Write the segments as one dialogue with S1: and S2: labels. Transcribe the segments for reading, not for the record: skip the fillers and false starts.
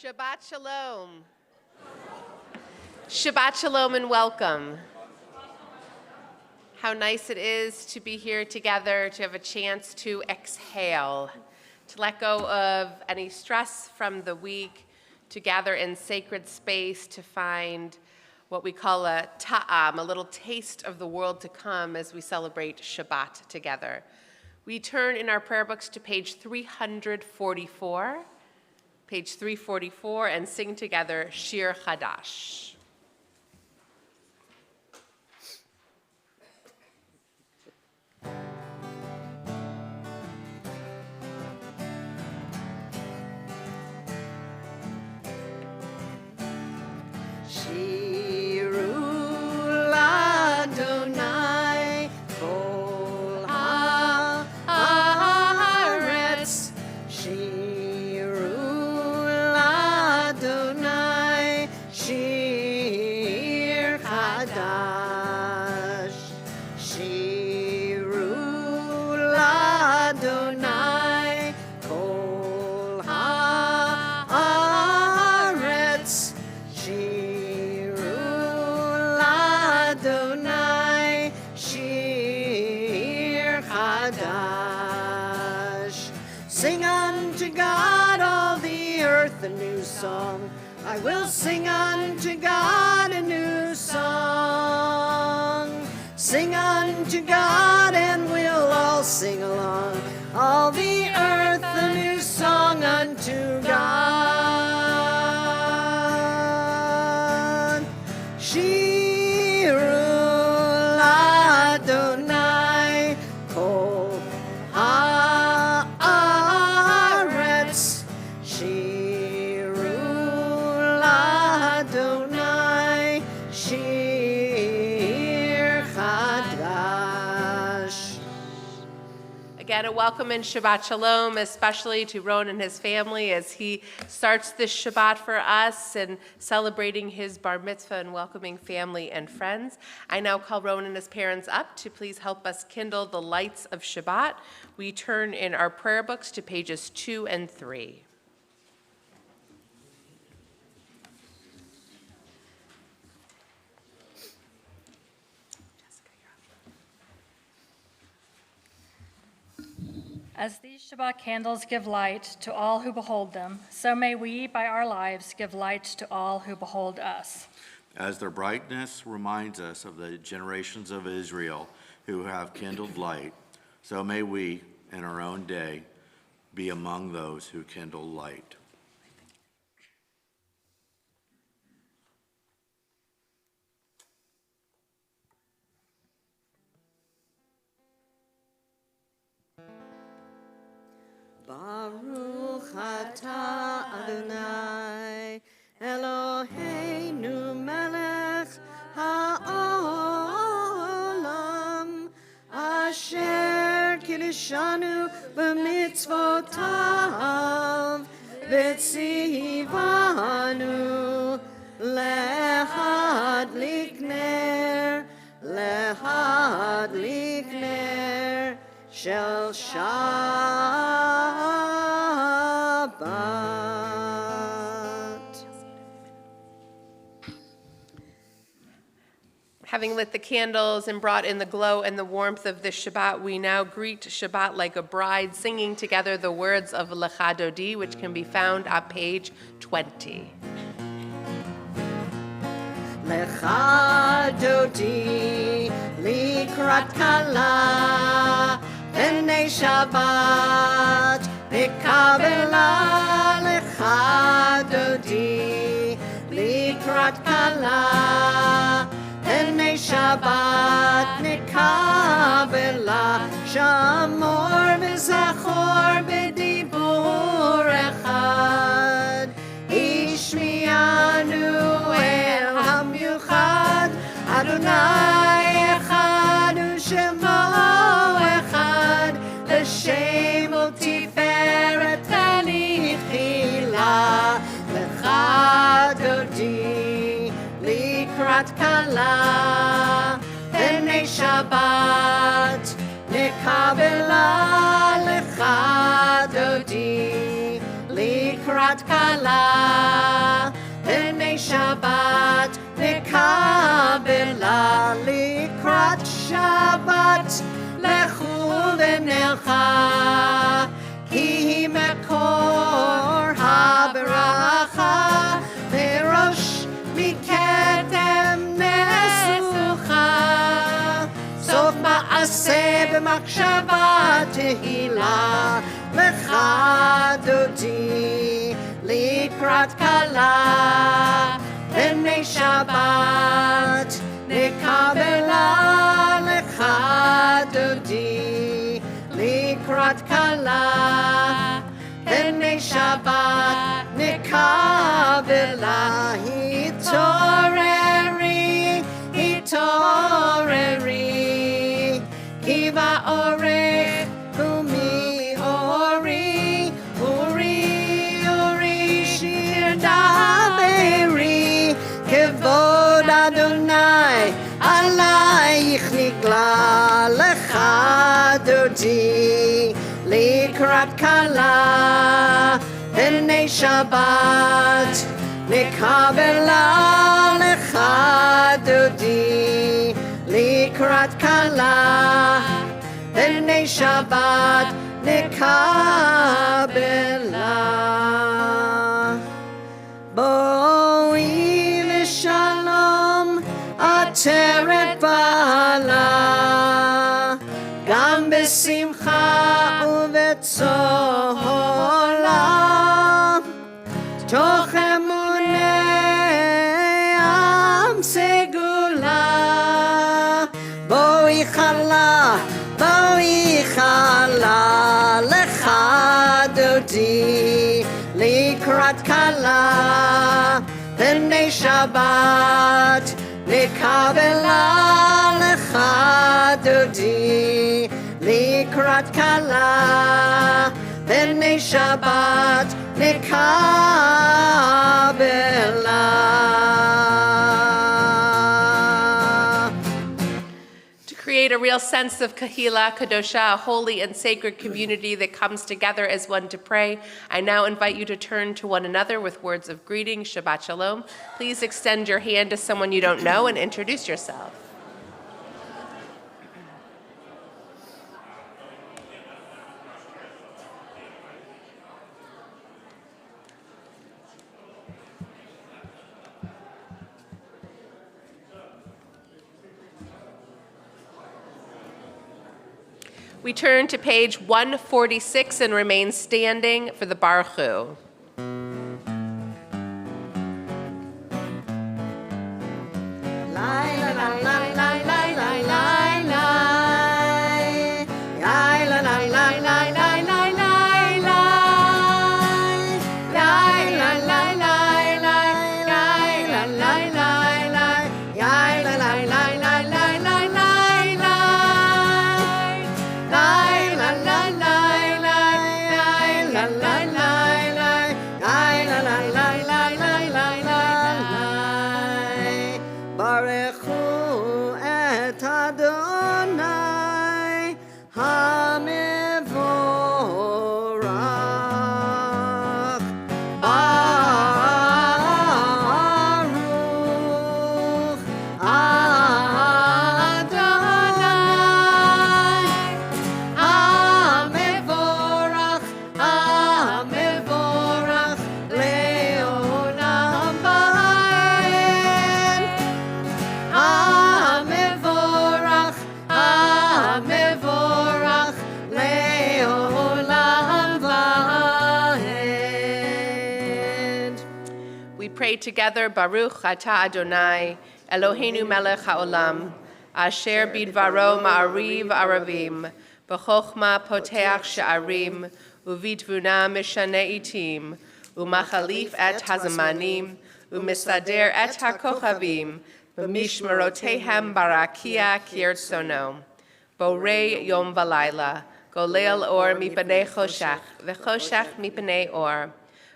S1: Shabbat Shalom. Shabbat Shalom and welcome. How nice it is to be here together, to have a chance to exhale, to let go of any stress from the week, to gather in sacred space, to find what we call a ta'am, a little taste of the world to come as we celebrate Shabbat together. We turn in our prayer books to page 344, and sing together Shir Chadash.
S2: Sing unto God, all the earth, a new song. I will sing unto God a new song. Sing unto God, and we'll all sing along. All the earth, a new song unto God. Shirul Adonai kol haaretz. Shirul Adonai shir chadash.
S1: Again, a welcome in Shabbat Shalom, especially to Ron and his family as he starts this Shabbat for us and celebrating his bar mitzvah and welcoming family and friends. I now call Ron and his parents up to please help us kindle the lights of Shabbat. We turn in our prayer books to pages 2 and 3.
S3: As these Shabbat candles give light to all who behold them, so may we, by our lives, give light to all who behold us.
S4: As their brightness reminds us of the generations of Israel who have kindled light, so may we, in our own day, be among those who kindle light.
S2: Baruch atah Adonai Eloheinu melech ha'olam asher kiddushanu b'mitzvotav v'tzivanu lehadlik ner shel Shabbat.
S1: Having lit the candles and brought in the glow and the warmth of this Shabbat, we now greet Shabbat like a bride, singing together the words of Lecha Dodi, which can be found at page 20.
S2: Lecha Dodi likrat kala b'nei Shabbat v'kabela Lecha Dodi likrat kala b'nei Shabbat v'kabela shamor v'zachor b'dibur echad ishmianu el hamiuchad Adonai echad u'shemo echad l'shem u'tiferet v'nichila Lecha Dodi likrat kala b'nei Shabbat nekabela Lecha Dodi likrat לקראת כלה, פני שבת נקבלה. לקראת שבת לכו ונלכה, כי היא מקור הברכה, וראש מכתם נסוכה. סוף מעשה במחשבה תהילה, לך דודי לקראת כלה, פני שבת נקבלה. לך דודי לקראת כלה, פני שבת נקבלה. התעוררי, התעוררי, כי באורך קומי אורי, אורי, אורי, שיר דברי, כבוד אדוני עלייך נגלה. לך דודי לקראת כלה, פני שבת נקבלה. לך דודי לקראת כלה, פני שבת נקבלה. בואי לשלום עטרת בעלה, גם בשמחה ובצהלה, תוך אמוני עם סגולה. בואי חלה, בואי חלה, לך דודי לקראת כלה, פני שבת נקבלה. לך דודי לקראת כלה, פני שבת נקבלה.
S1: To create a real sense of Kahila Kadosha, a holy and sacred community that comes together as one to pray, I now invite you to turn to one another with words of greeting, Shabbat Shalom. Please extend your hand to someone you don't know and introduce yourself. We turn to page 146 and remain standing for the Baruch Hu.
S2: ברכו את אדוני המבורך, ברוך אדוני המבורך, המבורך לעולם ועד. המבורך, המבורך לעולם ועד.
S1: We pray together, Baruch Ata Adonai, Eloheinu melech haolam, asher bidvaro ma'ariv aravim, b'chochma poteach she'arim, uvitvuna mishane itim, umachalif et hazamanim, umisader et hakochavim, b'mishmerotehem barakia kirtsono. Borei yom v'layla, golel or mipnei choshech, v'choshech mipnei or.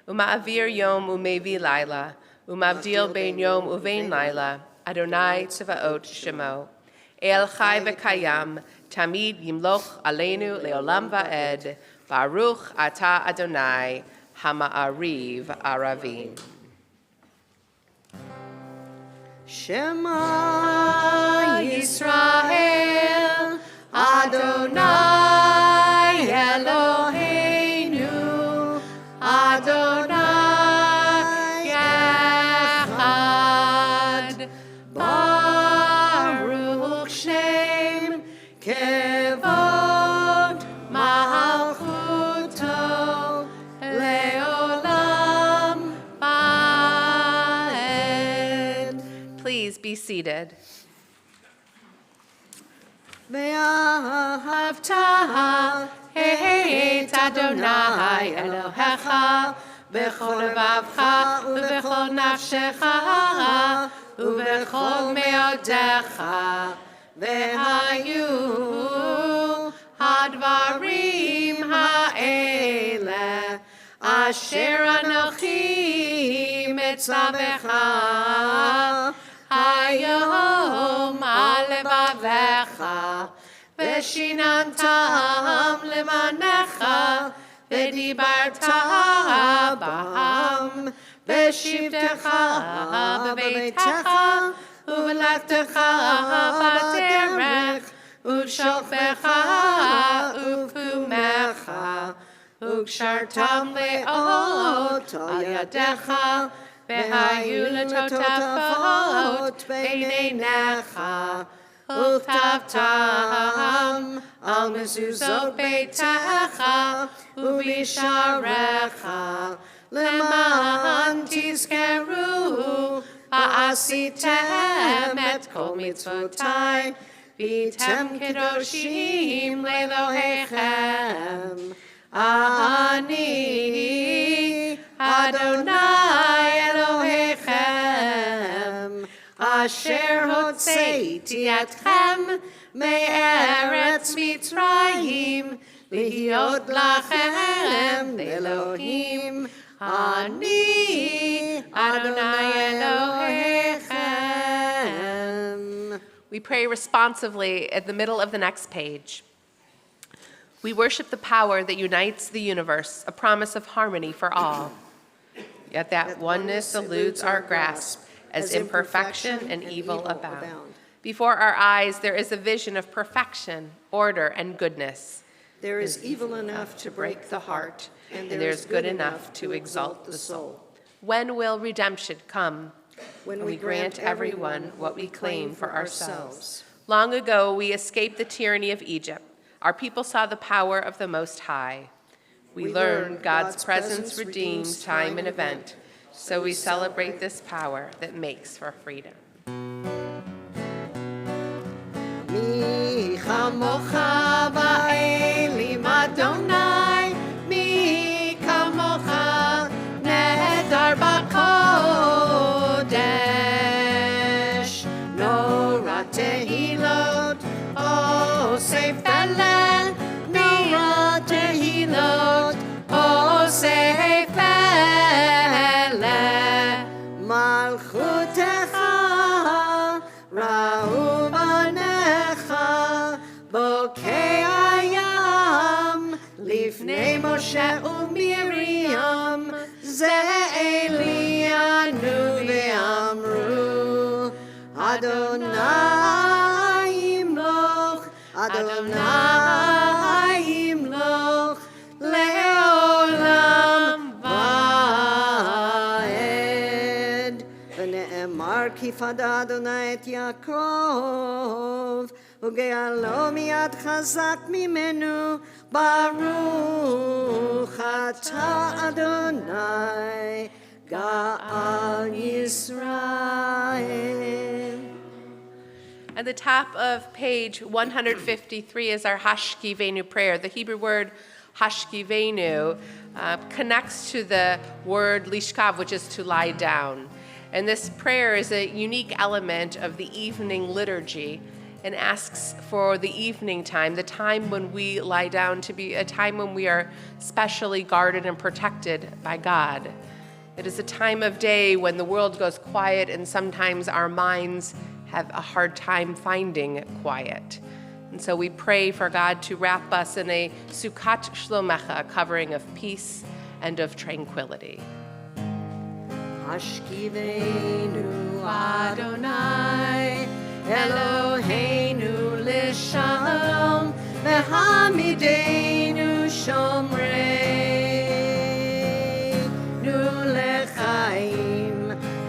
S1: Uma'avir yom umevi laila, umavdil bein yom uvein laila, Adonai tzvaot shemo. El chai v'kayam, tamid yimloch aleinu leolam va'ed, Baruch ata Adonai, Hama'ariv Aravim.
S2: Shema Yisrael, Adonai Eloheinu, Adonai Echad, Baruch Shem Kevod Malchuto Leolam Vaed.
S1: Please be seated.
S2: Ve'ahavta et Adonai Elohecha b'chol levavcha u'b'chol nafshecha u'b'chol me'odecha ve'hayu hadvarim ha'ele asher anochi mitzavecha hayom al levavecha ושיננתם למענך, ודיברת בם, בשבתך בביתך, ובלכתך בדרך, ובשוכבך ובקומך, וקשרתם לאות על ידיך, והיו לטוטפות בין עיניך. וכתבתם על מזוזות ביתך ובשעריך למען תזכרו ועשיתם את כל מצוותיי והייתם קדושים לאלוהיכם. אני אדוני אלוהיכם אשר הוצאתי אתכם מארץ מצרים להיות לכם לאלוהים. אני אדוני אלוהיכם.
S1: We pray responsively at the middle of the next page. We worship the power that unites the universe, a promise of harmony for all. Yet that oneness eludes our grasp as imperfection and evil abound. Before our eyes, there is a vision of perfection, order, and goodness.
S2: There is evil enough to break the heart, and there is good enough to exalt the soul.
S1: When will redemption come?
S2: When we grant everyone what we claim for ourselves.
S1: Long ago, we escaped the tyranny of Egypt. Our people saw the power of the Most High. We learned God's presence redeems time and event. So we celebrate this power that makes for freedom.
S2: Mi chamocha ba'elim Adonai, mi kamocha nehedar b'kodesh. Nora tehilot, osef Hallel, Nora tehilot, osef מלכותך ראו בניך בוקע הים לפני משה ומרים זה אלינו ואמרו אדוני ימלוך אדוני ימלוך לעולם ונאמר כי פדה אדוני את יעקב וגאלו מיד חזק ממנו ברוך אתה אדוני גאל ישראל.
S1: At the top of page 153 is our Hashkivenu prayer. The Hebrew word Hashkivenu connects to the word lishkav, which is to lie down. And this prayer is a unique element of the evening liturgy and asks for the evening time, the time when we lie down, to be a time when we are specially guarded and protected by God. It is a time of day when the world goes quiet and sometimes our minds have a hard time finding quiet. And so we pray for God to wrap us in a Sukkot Shlomecha, covering of peace and of tranquility.
S2: Hashkivenu Adonai Eloheinu l'shalom v'hamidenu shomreinu l'chaim.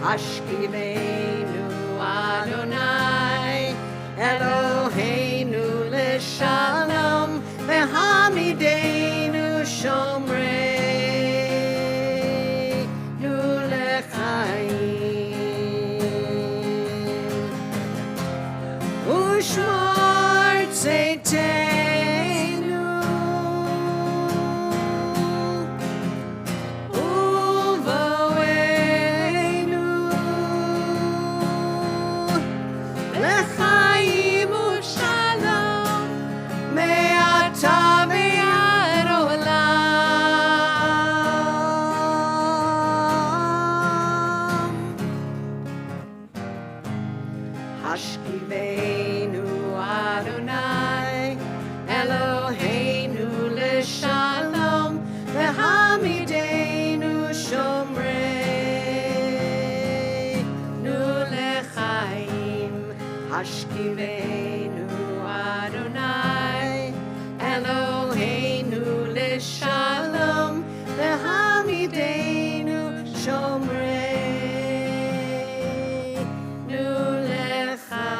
S2: Hashkivenu Adonai Eloheinu l'shalom v'hamidenu shomreinu l'chaim. Ushmor tzeitenu uvoenu l'chaim u'shalom me'ata ve'ad olam. Hashkivenu Adonai Eloheinu l'shalom v'hamidenu shomreinu l'chaim. Hashkivenu Adonai Eloheinu l'shalom v'hamidenu shomreinu l'chaim.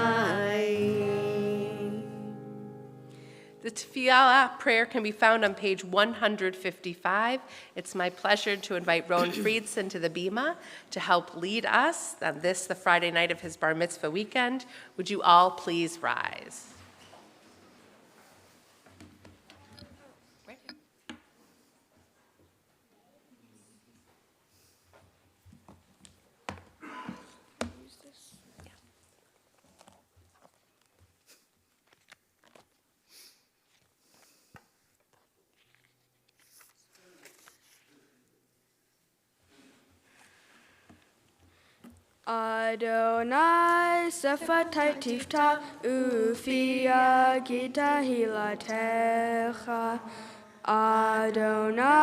S1: The Tefillah prayer can be found on page 155. It's my pleasure to invite Rowan Friedson to the Bima to help lead us on this, the Friday night of his Bar Mitzvah weekend. Would you all please rise?
S5: Adonai sefatai tifta ufia gita hilatecha. Adonai,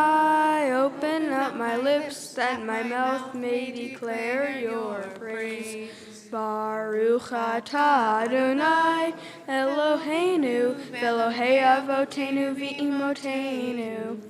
S5: open up my lips that my mouth may declare your praise. Baruch atah Adonai Eloheinu Elohei avotenu v'imotenu.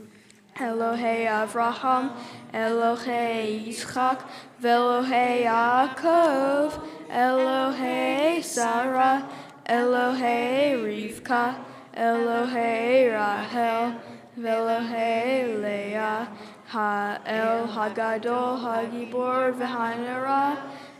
S5: Elohei Avraham, Elohei Yitzchak, Velohei Yaakov, Elohei Sarah, Elohei Rivka, Elohei Rahel, Velohei Leah, Ha'el Hagadol Hagibor V'hanara,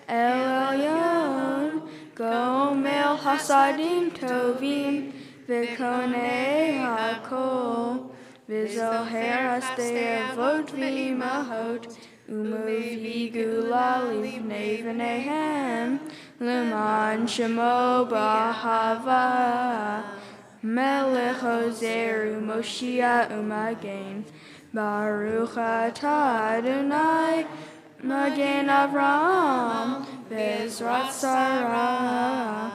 S5: El Elyon, Gomel Hasadim Tovim, V'konei Hakol. V'zoher aste'avot v'imahot, u'movigula livnei v'nehem, l'man shemo b'ahava, melech ozer u'moshia u'magen, Baruch atah Adonai, magen Avraham, v'ezrat Sarah.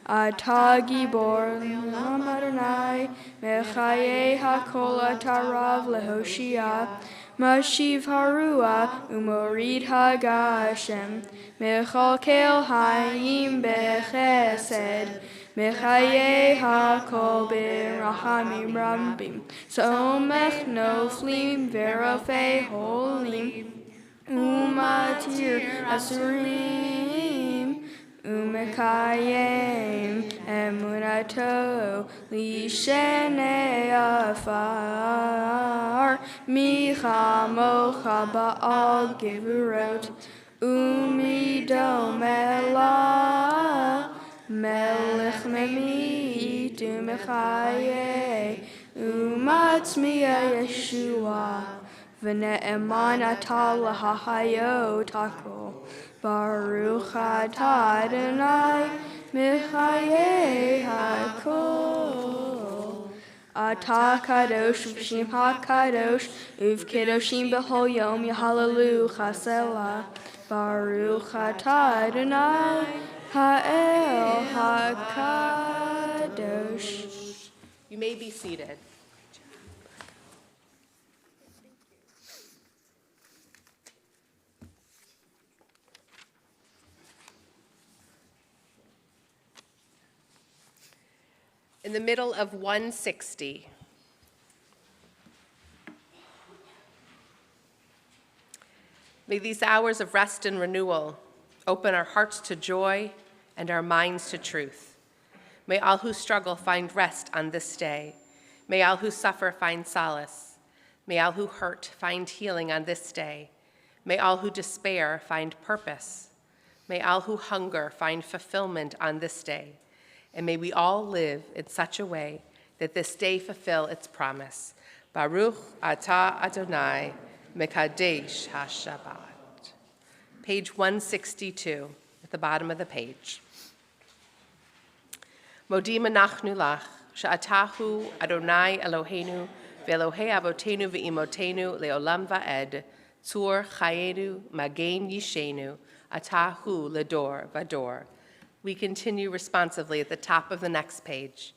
S5: Atah gibor l'olam Adonai, mechayei hakol atarav lehoshia, mashiv harua umorid hagashem, mechalkel hayim bechesed, mechayei hakol berachamim rambim, somech noflim verofei holim, umatir asurim, Umekayem emunato lishenei afar michamocha ba'al gevurot umidom elah melech memit umechaye umatzmiya Yeshua v'ne'eman atah lahahayo takol. Baruch atah Adonai, Mechayei hakol. Atah kadosh v'shem hakadosh, uvkedoshim b'chol yom yahalalu chasela. Baruch atah Adonai, ha'el hakadosh.
S1: You may be seated. In the middle of 160. May these hours of rest and renewal open our hearts to joy and our minds to truth. May all who struggle find rest on this day. May all who suffer find solace. May all who hurt find healing on this day. May all who despair find purpose. May all who hunger find fulfillment on this day. And may we all live in such a way that this day fulfill its promise. Baruch atah Adonai Mekadesh HaShabbat. Page 162, at the bottom of the page. Modim anachnu lach, she'atahu Adonai Eloheinu, ve'Elohei avotenu ve'imotenu le'olam va'ed, tzur chayenu magen yishenu, atahu ledor vador. We continue responsively at the top of the next page.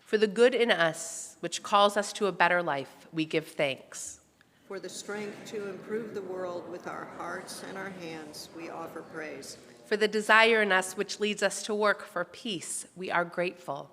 S1: For the good in us, which calls us to a better life, we give thanks.
S2: For the strength to improve the world with our hearts and our hands, we offer praise.
S1: For the desire in us which leads us to work for peace, we are grateful.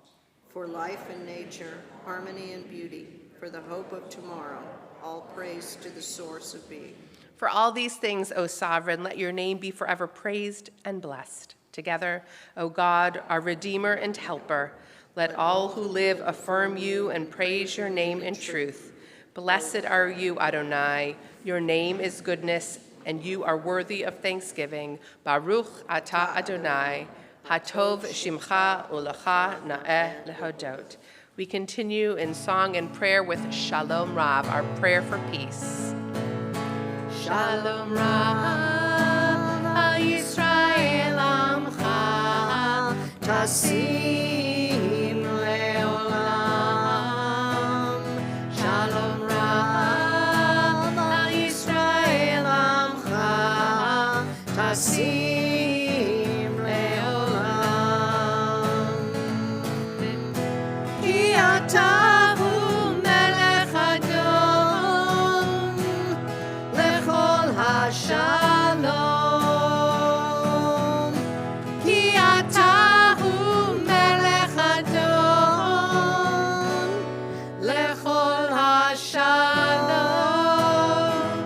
S2: For life and nature, harmony and beauty, for the hope of tomorrow, all praise to the source of being.
S1: For all these things, O Sovereign, let your name be forever praised and blessed. Together, O God, our Redeemer and Helper, let all who live affirm you and praise your name in truth. Blessed are you, Adonai. Your name is goodness, and you are worthy of thanksgiving. Baruch atah Adonai, hatov shimcha ulecha na'eh lehodot. We continue in song and prayer with Shalom Rav, our prayer for peace. Shalom Rav, Yisrael Amcha,
S2: Tasim leolam. Shalom Rav, Yisrael Amcha, Tasim leolam. Ki atahu melech Adon, lechol hashalom. Ki atahu melech Adon, lechol hashalom.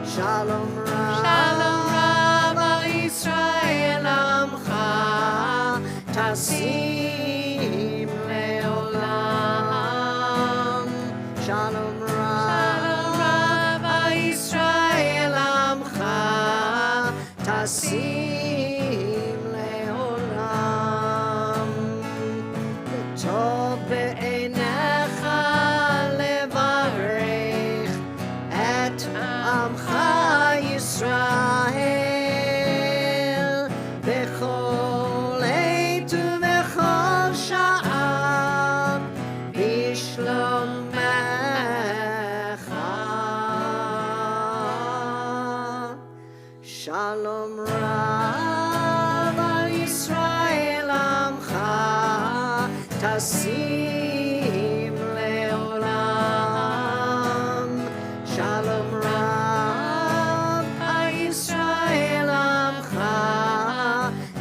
S2: Shalom Rav, Yisrael Amcha, Tasim leolam. Shalom Rav, Yisrael Amcha, Tasim leolam. Tov be'einecha levarech et Amcha Yisrael bechol עת ובכל שעה בשלומך. Shalom Rav al Yisrael Amcha, Tasim leolam. Shalom Rav al Yisrael Amcha,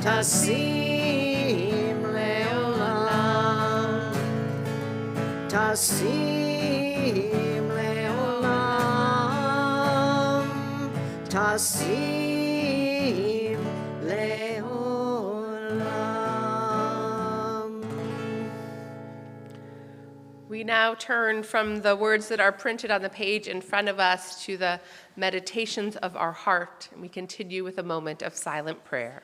S2: Tasim leolam. Tasim leolam. Tasim leolam.
S1: We now turn from the words that are printed on the page in front of us to the meditations of our heart, and we continue with a moment of silent prayer.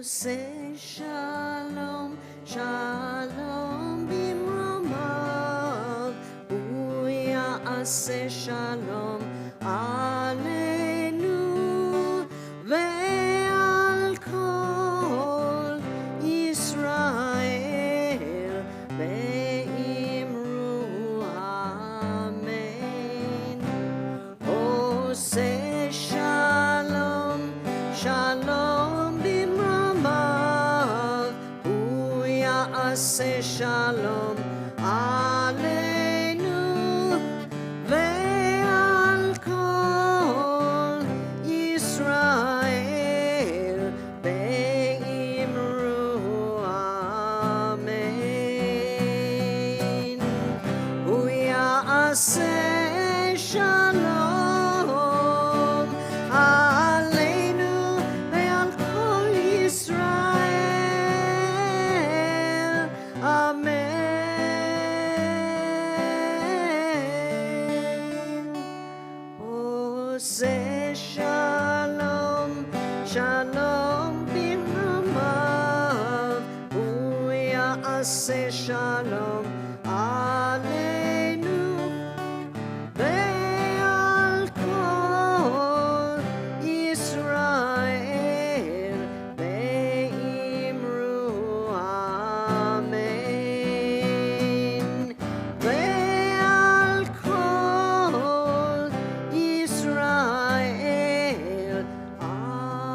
S2: say shalom, shalom bimromav, uya'aseh shalom aleinu, ve'al kol Yisrael ve'imru amen. Oh, say shalom, shalom bimromav, uya'aseh shalom aleinu, ve'al kol Yisrael ve'imru amen. Uya'aseh shalom aleinu ve'al kol Yisrael. Amen. Oh, say shalom, shalom bimromav, uya'aseh shalom aleinu, ve'al kol Yisrael ve'imru amen. Ve'al kol Yisrael amen.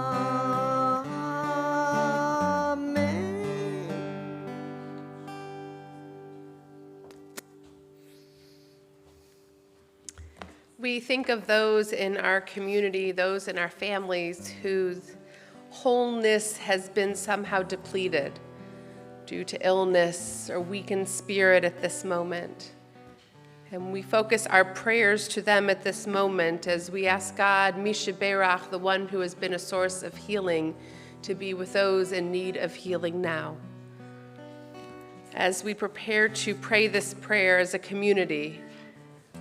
S1: We think of those in our community, those in our families whose wholeness has been somehow depleted due to illness or weakened spirit at this moment. And we focus our prayers to them at this moment as we ask God, Mishaberach, the one who has been a source of healing, to be with those in need of healing now. As we prepare to pray this prayer as a community,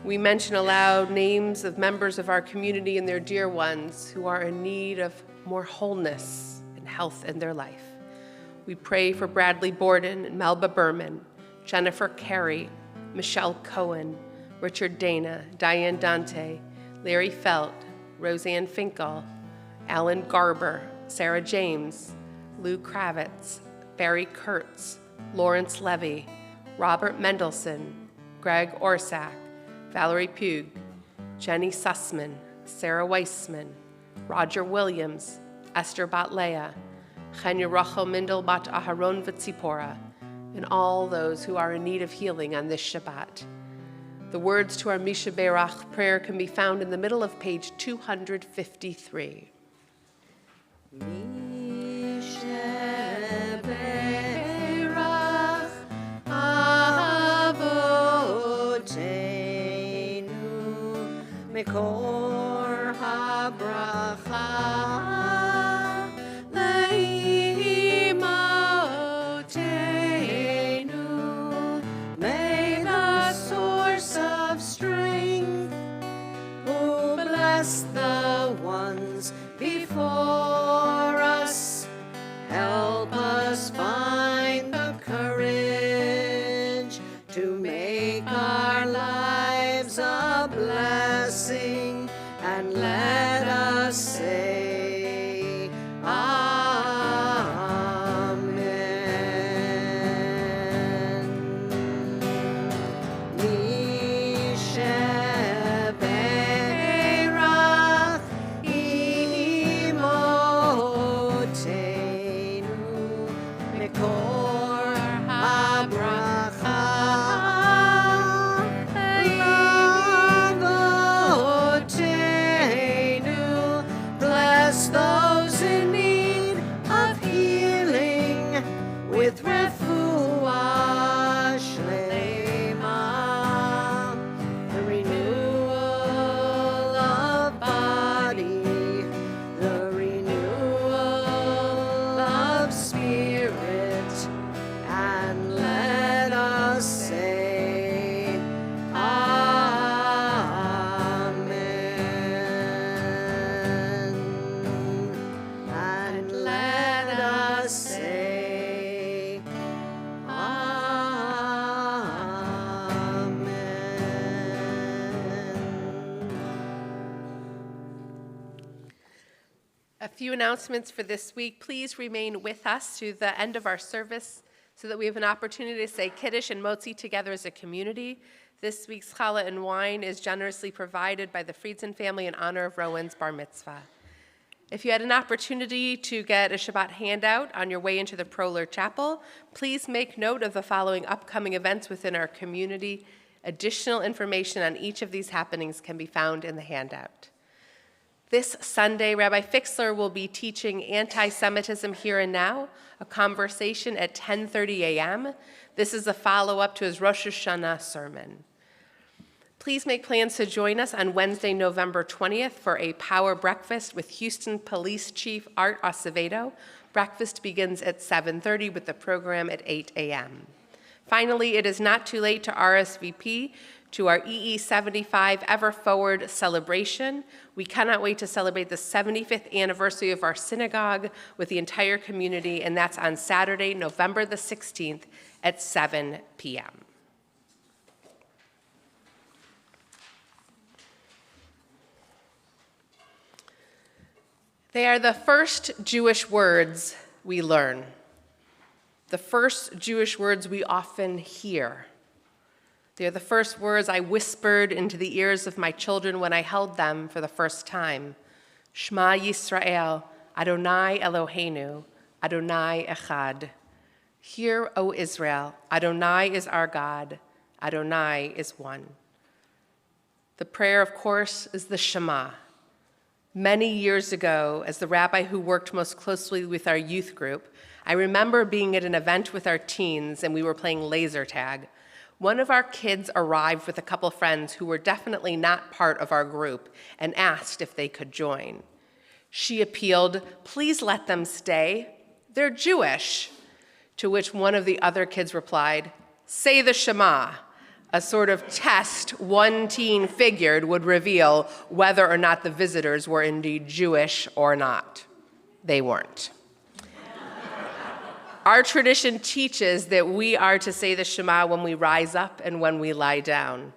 S1: we mention aloud names of members of our community and their dear ones who are in need of more wholeness and health in their life. We pray for Bradley Borden and Melba Berman, Jennifer Carey, Michelle Cohen, Richard Dana, Diane Dante, Larry Felt, Roseanne Finkel, Alan Garber, Sarah James, Lou Kravitz, Barry Kurtz, Lawrence Levy, Robert Mendelson, Greg Orsak, Valerie Pugh, Jenny Sussman, Sarah Weissman, Roger Williams, Esther Batlea, Chenya Rachel Mindel Bat Aharon V'Tzipora, and all those who are in need of healing on this Shabbat. The words to our Mishaberach prayer can be found in the middle of page 253.
S2: Mishaberach Avoteinu Mekor HaBracha Le'imotenu. May the source of strength who bless the ones before us help us find the courage to make our lives a blessing, and let us say Amen. Mishaberach Imotenu Mekor HaBracha Lavotenu. Bless those in need of healing with refuah shlema, the renewal of body, the renewal of spirit, and let us say Amen. And let us
S1: few announcements for this week. Please remain with us to the end of our service so that we have an opportunity to say Kiddush and Motzi together as a community. This week's challah and wine is generously provided by the Friedson family in honor of Rowan's bar mitzvah. If you had an opportunity to get a Shabbat handout on your way into the Proler Chapel, please make note of the following upcoming events within our community. Additional information on each of these happenings can be found in the handout. This Sunday, Rabbi Fixler will be teaching Anti-Semitism Here and Now, a conversation at 10:30 a.m. This is a follow-up to his Rosh Hashanah sermon. Please make plans to join us on Wednesday, November 20th for a power breakfast with Houston Police Chief Art Acevedo. Breakfast begins at 7:30 with the program at 8 a.m. Finally, it is not too late to RSVP to our EE75 Ever Forward celebration. We cannot wait to celebrate the 75th anniversary of our synagogue with the entire community, and that's on Saturday, November the 16th at 7 p.m. They are the first Jewish words we learn, the first Jewish words we often hear. They are the first words I whispered into the ears of my children when I held them for the first time. Shema Yisrael, Adonai Eloheinu, Adonai Echad. Hear, O Israel, Adonai is our God, Adonai is one. The prayer, of course, is the Shema. Many years ago, as the rabbi who worked most closely with our youth group, I remember being at an event with our teens and we were playing laser tag. One of our kids arrived with a couple friends who were definitely not part of our group and asked if they could join. She appealed, "Please let them stay. They're Jewish." To which one of the other kids replied, "Say the Shema," a sort of test one teen figured would reveal whether or not the visitors were indeed Jewish or not. They weren't. Our tradition teaches that we are to say the Shema when we rise up and when we lie down.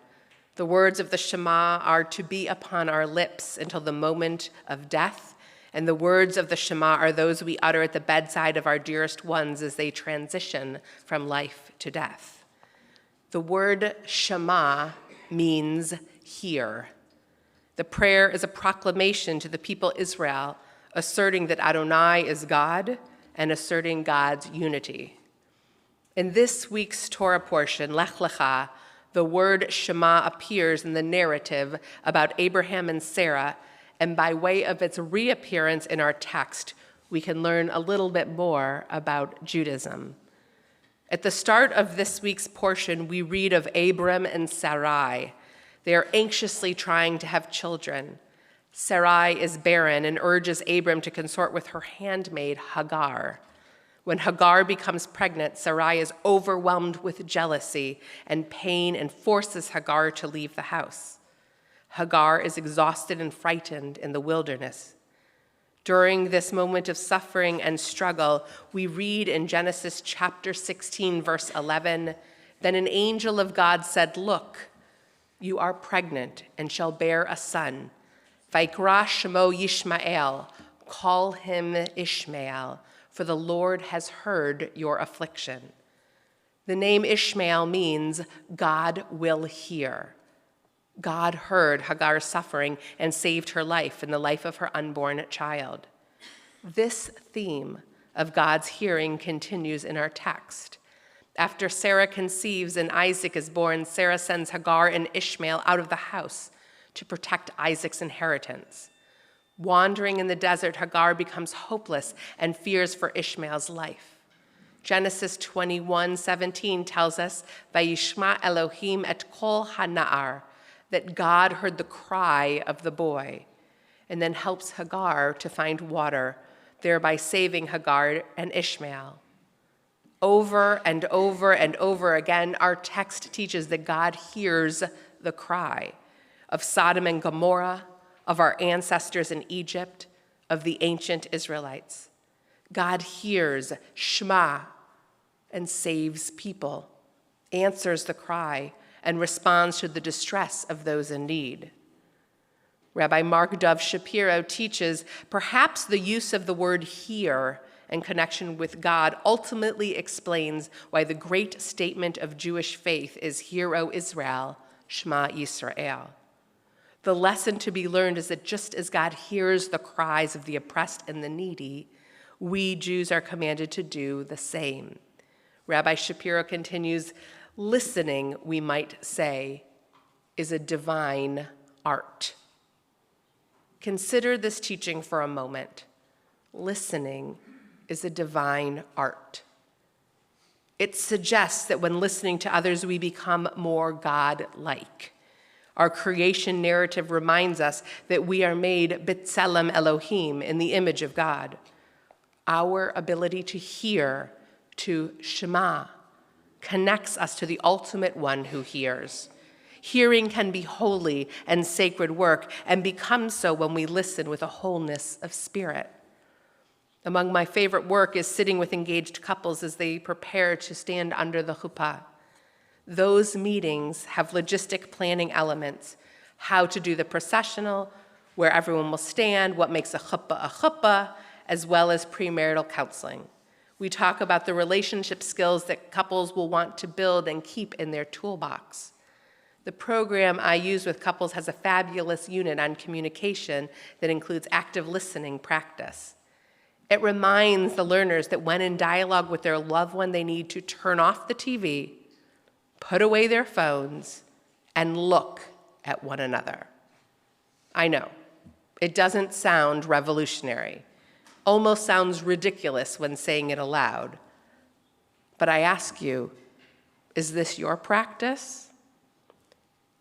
S1: The words of the Shema are to be upon our lips until the moment of death, and the words of the Shema are those we utter at the bedside of our dearest ones as they transition from life to death. The word Shema means hear. The prayer is a proclamation to the people Israel, asserting that Adonai is God and asserting God's unity. In this week's Torah portion, Lech Lecha, the word Shema appears in the narrative about Abraham and Sarah, and by way of its reappearance in our text, we can learn a little bit more about Judaism. At the start of this week's portion, we read of Abram and Sarai. They are anxiously trying to have children. Sarai is barren and urges Abram to consort with her handmaid, Hagar. When Hagar becomes pregnant, Sarai is overwhelmed with jealousy and pain and forces Hagar to leave the house. Hagar is exhausted and frightened in the wilderness. During this moment of suffering and struggle, we read in Genesis chapter 16, verse 11, "Then an angel of God said, 'Look, you are pregnant and shall bear a son. Vaikra Shemo Yishmael, call him Ishmael, for the Lord has heard your affliction.'" The name Ishmael means God will hear. God heard Hagar's suffering and saved her life and the life of her unborn child. This theme of God's hearing continues in our text. After Sarah conceives and Isaac is born, Sarah sends Hagar and Ishmael out of the house to protect Isaac's inheritance. Wandering in the desert, Hagar becomes hopeless and fears for Ishmael's life. Genesis 21:17 tells us, "Vayishma Elohim et kol hana'ar," that God heard the cry of the boy, and then helps Hagar to find water, thereby saving Hagar and Ishmael. Over and over and over again, our text teaches that God hears the cry of Sodom and Gomorrah, of our ancestors in Egypt, of the ancient Israelites. God hears Shema and saves people, answers the cry, and responds to the distress of those in need. Rabbi Mark Dov Shapiro teaches perhaps the use of the word hear in connection with God ultimately explains why the great statement of Jewish faith is, Hear, O Israel, Shema Yisrael. The lesson to be learned is that just as God hears the cries of the oppressed and the needy, we Jews are commanded to do the same. Rabbi Shapiro continues, listening, we might say, is a divine art. Consider this teaching for a moment. Listening is a divine art. It suggests that when listening to others, we become more God-like. Our creation narrative reminds us that we are made B'Tselem Elohim, in the image of God. Our ability to hear, to Shema, connects us to the ultimate one who hears. Hearing can be holy and sacred work, and becomes so when we listen with a wholeness of spirit. Among my favorite work is sitting with engaged couples as they prepare to stand under the chuppah. Those meetings have logistic planning elements, how to do the processional, where everyone will stand, what makes a chuppah, as well as premarital counseling. We talk about the relationship skills that couples will want to build and keep in their toolbox. The program I use with couples has a fabulous unit on communication that includes active listening practice. It reminds the learners that when in dialogue with their loved one, they need to turn off the TV, put away their phones, and look at one another. I know, it doesn't sound revolutionary, almost sounds ridiculous when saying it aloud. But I ask you, is this your practice?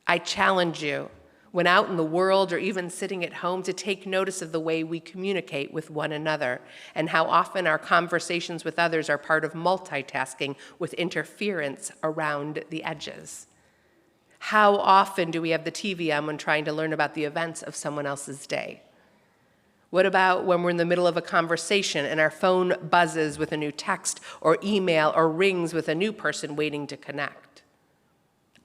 S1: I challenge you, when out in the world or even sitting at home, to take notice of the way we communicate with one another and how often our conversations with others are part of multitasking with interference around the edges. How often do we have the TV on when trying to learn about the events of someone else's day? What about when we're in the middle of a conversation and our phone buzzes with a new text or email or rings with a new person waiting to connect?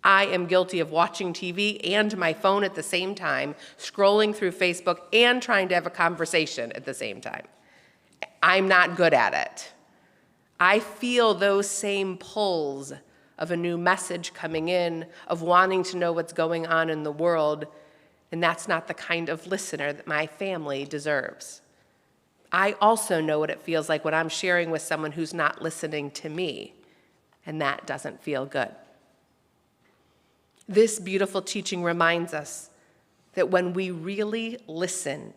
S1: I am guilty of watching TV and my phone at the same time, scrolling through Facebook and trying to have a conversation at the same time. I'm not good at it. I feel those same pulls of a new message coming in, of wanting to know what's going on in the world, and that's not the kind of listener that my family deserves. I also know what it feels like when I'm sharing with someone who's not listening to me, and that doesn't feel good. This beautiful teaching reminds us that when we really listen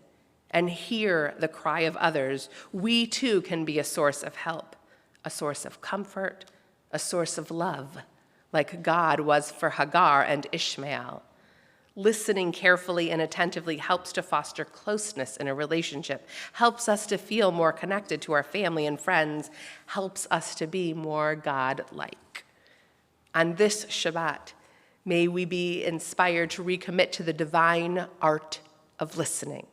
S1: and hear the cry of others, we too can be a source of help, a source of comfort, a source of love, like God was for Hagar and Ishmael. Listening carefully and attentively helps to foster closeness in a relationship, helps us to feel more connected to our family and friends, helps us to be more God-like. On this Shabbat, may we be inspired to recommit to the divine art of listening,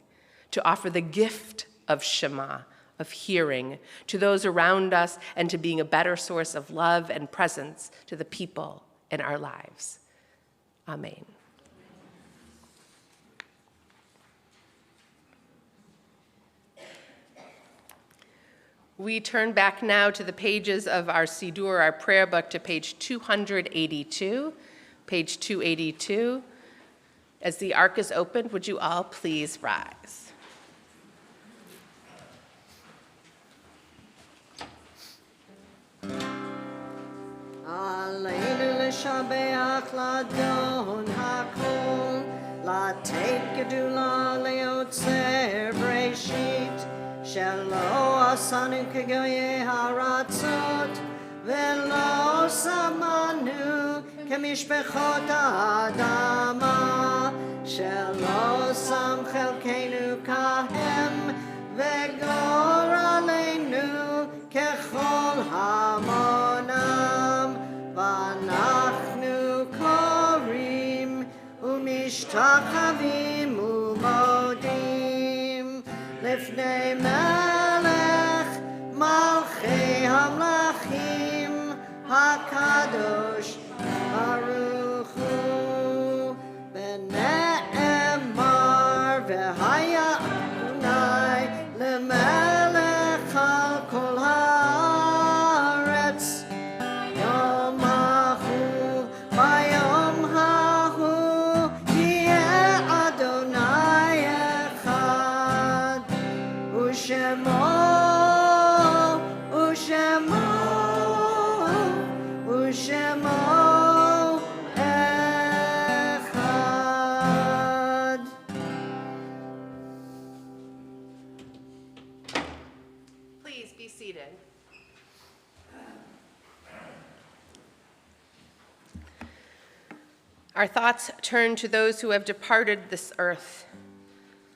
S1: to offer the gift of Shema, of hearing, to those around us, and to being a better source of love and presence to the people in our lives. Amen. We turn back now to the pages of our Siddur, our prayer book, to page 282. Page 282. As the ark is opened, would you all please rise?
S2: Aleinu l'shabeach ladon hakol, latet gedula leotzer breshit, shelo asanu kegoye haratzot, velo samanu כמשפחות האדמה, שלא שם חלקנו כהם, וגורלנו ככל המונם, ואנחנו קוראים ומשתחווים ומודים לפני מלך מלכי המלכים הקדוש Baruch Hu, B'ne'emar
S1: Our thoughts turn to those who have departed this earth,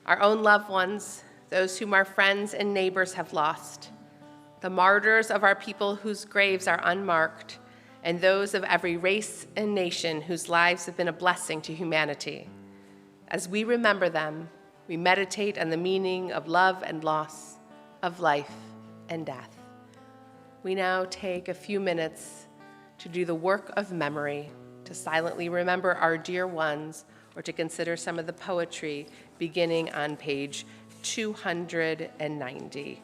S1: our own loved ones, those whom our friends and neighbors have lost, the martyrs of our people whose graves are unmarked, and those of every race and nation whose lives have been a blessing to humanity. As we remember them, we meditate on the meaning of love and loss, of life and death. We now take a few minutes to do the work of memory, to silently remember our dear ones, or to consider some of the poetry beginning on page 290.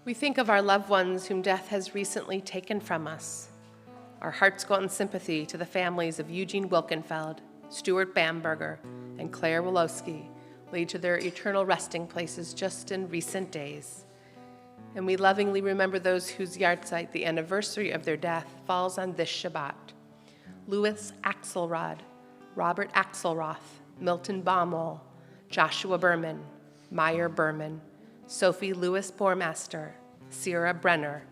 S1: We think of our loved ones whom death has recently taken from us. Our hearts go out in sympathy to the families of Eugene Wilkenfeld, Stuart Bamberger, and Claire Wolowski, laid to their eternal resting places just in recent days. And we lovingly remember those whose yahrzeit, the anniversary of their death, falls on this Shabbat. Louis Axelrod, Robert Axelroth, Milton Baumol, Joshua Berman, Meyer Berman, Sophie Lewis Bormaster, Sierra Brenner,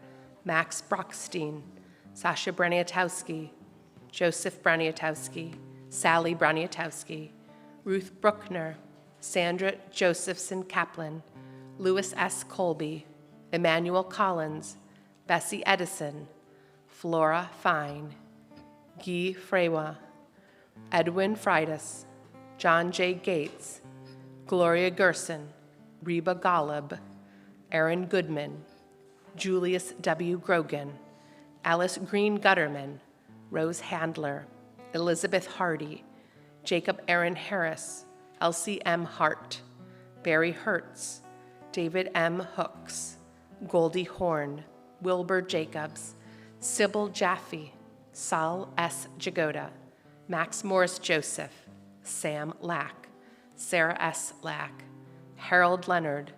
S1: Max Brockstein, Sasha Braniatowski, Joseph Braniatowski, Sally Braniatowski, Ruth Bruckner, Sandra Josephson Kaplan, Louis S. Colby, Emmanuel Collins, Bessie Edison, Flora Fine, Guy Frewa, Edwin Freitas, John J. Gates, Gloria Gerson, Reba Golub, Aaron Goodman, Julius W. Grogan, Alice Green Gutterman, Rose Handler, Elizabeth Hardy, Jacob Aaron Harris, Elsie M. Hart, Barry Hertz, David M. Hooks, Goldie Horn, Wilbur Jacobs, Sybil Jaffe, Sal S. Jagoda, Max Morris Joseph, Sam Lack, Sarah S. Lack, Harold Leonard,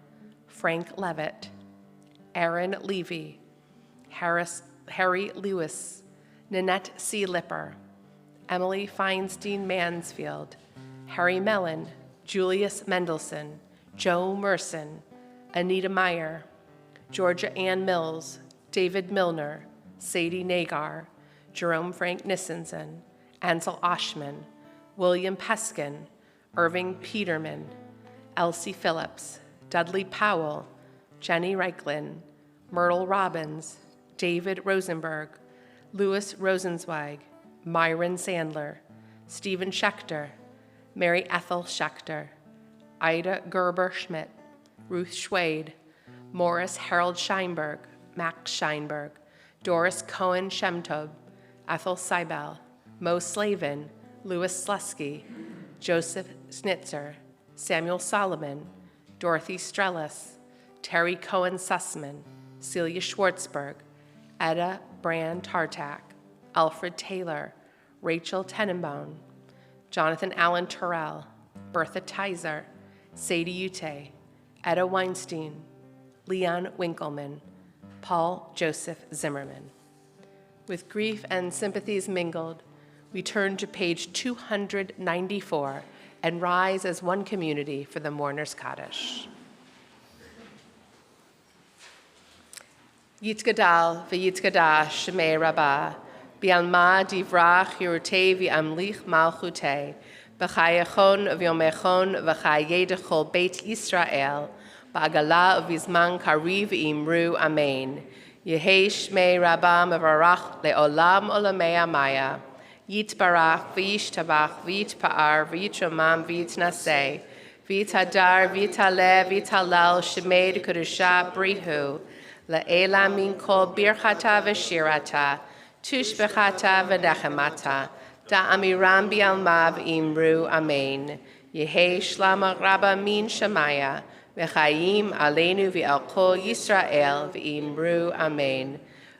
S1: Frank Levitt, Aaron Levy, Harry Lewis, Nanette C. Lipper, Emily Feinstein Mansfield, Harry Mellon, Julius Mendelson, Joe Merson, Anita Meyer, Georgia Ann Mills, David Milner, Sadie Nagar, Jerome Frank Nissenson, Ansel Oshman, William Peskin, Irving Peterman, Elsie Phillips, Dudley Powell, Jenny Reiklin, Myrtle Robbins, David Rosenberg, Louis Rosenzweig, Myron Sandler, Stephen Schechter, Mary Ethel Schechter, Ida Gerber Schmidt, Ruth Schwade, Morris Harold Scheinberg, Max Scheinberg, Doris Cohen Shemtob, Ethel Seibel, Mo Slavin, Louis Slusky, Joseph Snitzer, Samuel Solomon, Dorothy Strellis, Terry Cohen Sussman, Celia Schwartzberg, Etta Brand Tartak, Alfred Taylor, Rachel Tenenbaum, Jonathan Allen Terrell, Bertha Tizer, Sadie Ute, Etta Weinstein, Leon Winkelman, Paul Joseph Zimmerman. With grief and sympathies mingled, we turn to page 294 and rise as one community for the mourner's Kaddish. Yitzgadal v'yitzgadah shemei rabbah, bi'alma divrach yirutei v'amlich malchutei, b'chayachon v'yomechon v'chayedechol beit Yisrael, ba'agala v'izman kariv v'imru amen. Yehei shmei rabbah mevarach le'olam olamei amaya. Yitbarach v'yishtabach v'yitpa'ar v'yitromam v'yitnaseh, v'yithadar v'yitale v'yitalel shemei kedusha brihu, La'ela min kol birchata v'shirata, tushbechata v'nechemata, Da'amiram bi'almav imru amen. Yehi shlama rabba min shamaya. V'chaim aleinu v'al kol Yisrael v'imru amen.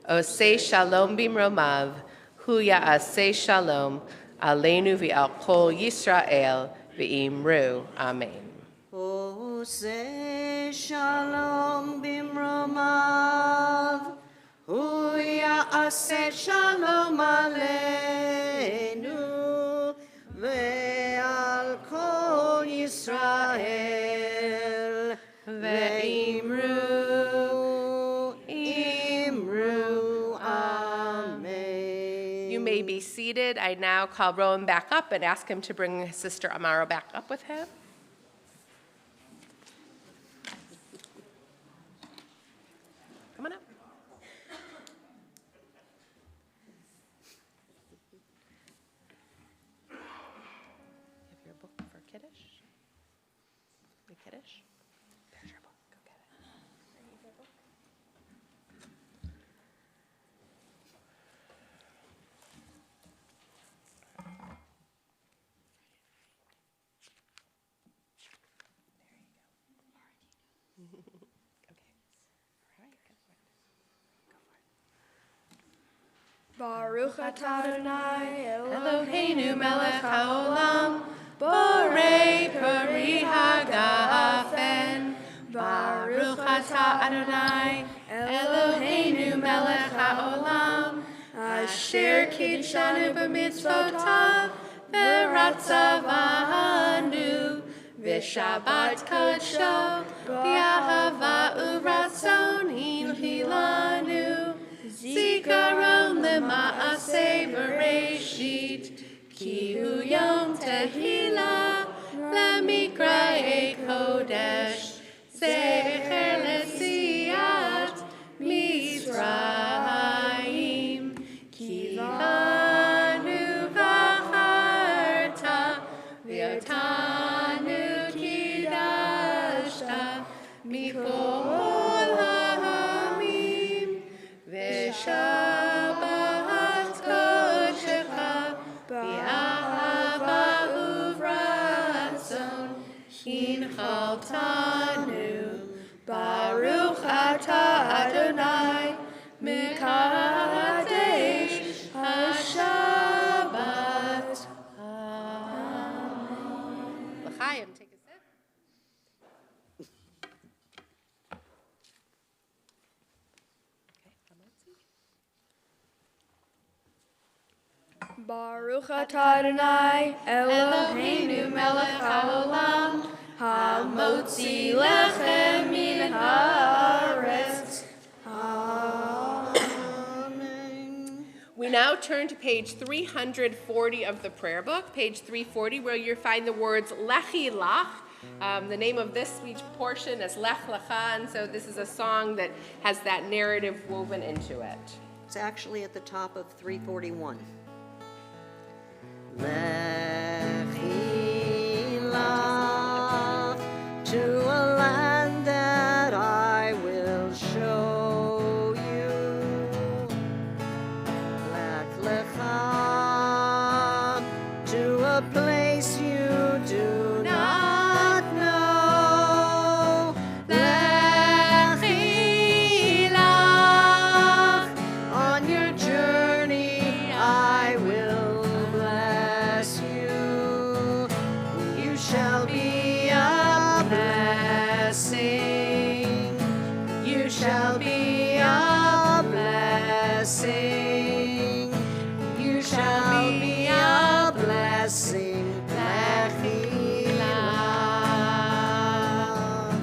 S1: Oseh shalom bimromav. Hu ya'aseh shalom. Aleinu v'al kol Yisrael v'imru amen.
S2: Oseh shalom bimromav. Hu ya'aseh shalom aleinu. Ve'al kol Yisrael. Imru. Amen.
S1: You may be seated. I now call Rowan back up and ask him to bring Sister Amaro back up with him. Come on up. You have your book for Kiddush? The Kiddush? There's your book. Go get it. There you go.
S5: Baruch atah Adonai
S1: Eloheinu melech haolam, borei peri hagafen. Baruch atah Adonai, Eloheinu melech haolam, asher kidshanu b'mitzvotav, v'ratzavanu, v'shabbat kodsho, b'ahava u'ratzon hilanu. Zikaron lema'aseh bereshit, ki hu yom tehila, lemikra'e kodesh, zecher lesiyat Mitzrayim, ki lanu v'acharta, v'yotanu kidashta, mikol ha'amim, v'shabbat kodshecha, b'ahava uvratzon, hinchaltanu. Baruch atah Adonai, mekadesh haShabbat. Amen. L'chaim, take a sip. Okay, come on, see.
S5: Baruch atah Adonai Eloheinu melech haolam hamotzi lechem min haaretz.
S2: Amen.
S1: We now turn to page 340 of the prayer book, page 340, where you'll find the words Lechi Lach. The name of this speech portion is Lech Lecha, and so this is a song that has that narrative woven into it.
S2: It's actually at the top of 341. Lechi lach to a land that I will show you. Lech lecha to a place you do not know. Lechi lach on your journey I will bless you. You shall be a blessing. You shall be a blessing. You shall be a blessing. Lechi lach.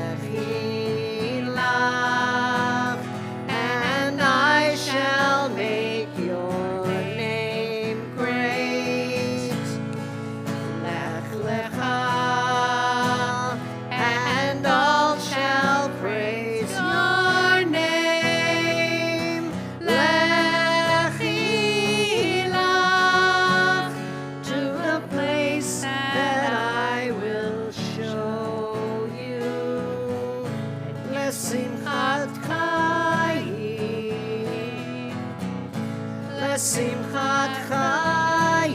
S2: Lechi lach, and I shall make your name great. Lech lecha, and all shall praise your name. Lechi לשמחת חיים,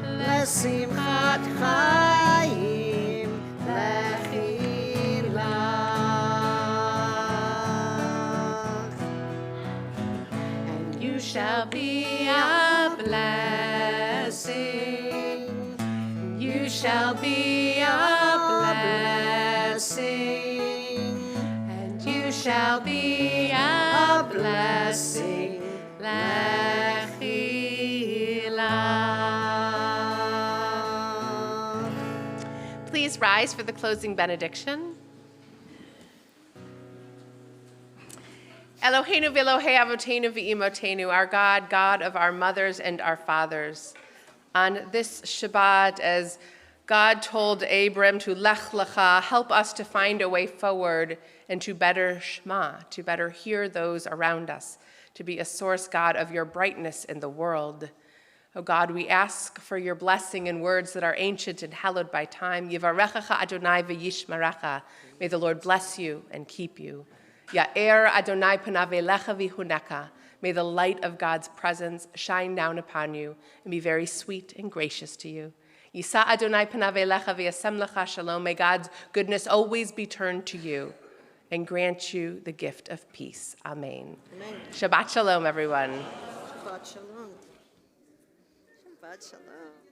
S2: לשמחת חיים, לכי לך. And you shall be a blessing, you shall be a blessing, and you shall be a blessing. Lechi lach.
S1: Please rise for the closing benediction. Eloheinu v'Elohei Avotenu v'Imotenu, our God, God of our mothers and our fathers. On this Shabbat, as God told Abram to lech lecha, help us to find a way forward and to better shema, to better hear those around us, to be a source, God, of your brightness in the world. Oh God, we ask for your blessing in words that are ancient and hallowed by time. Yivarechecha Adonai v'yishmerecha. May the Lord bless you and keep you. Ya'er Adonai panav elecha v'huneka. May the light of God's presence shine down upon you and be very sweet and gracious to you. Yisa Adonai panav elecha v'yasem lecha shalom. May God's goodness always be turned to you and grant you the gift of peace. Amen.
S2: Amen.
S1: Shabbat shalom, everyone.
S2: Shabbat shalom. Shabbat shalom.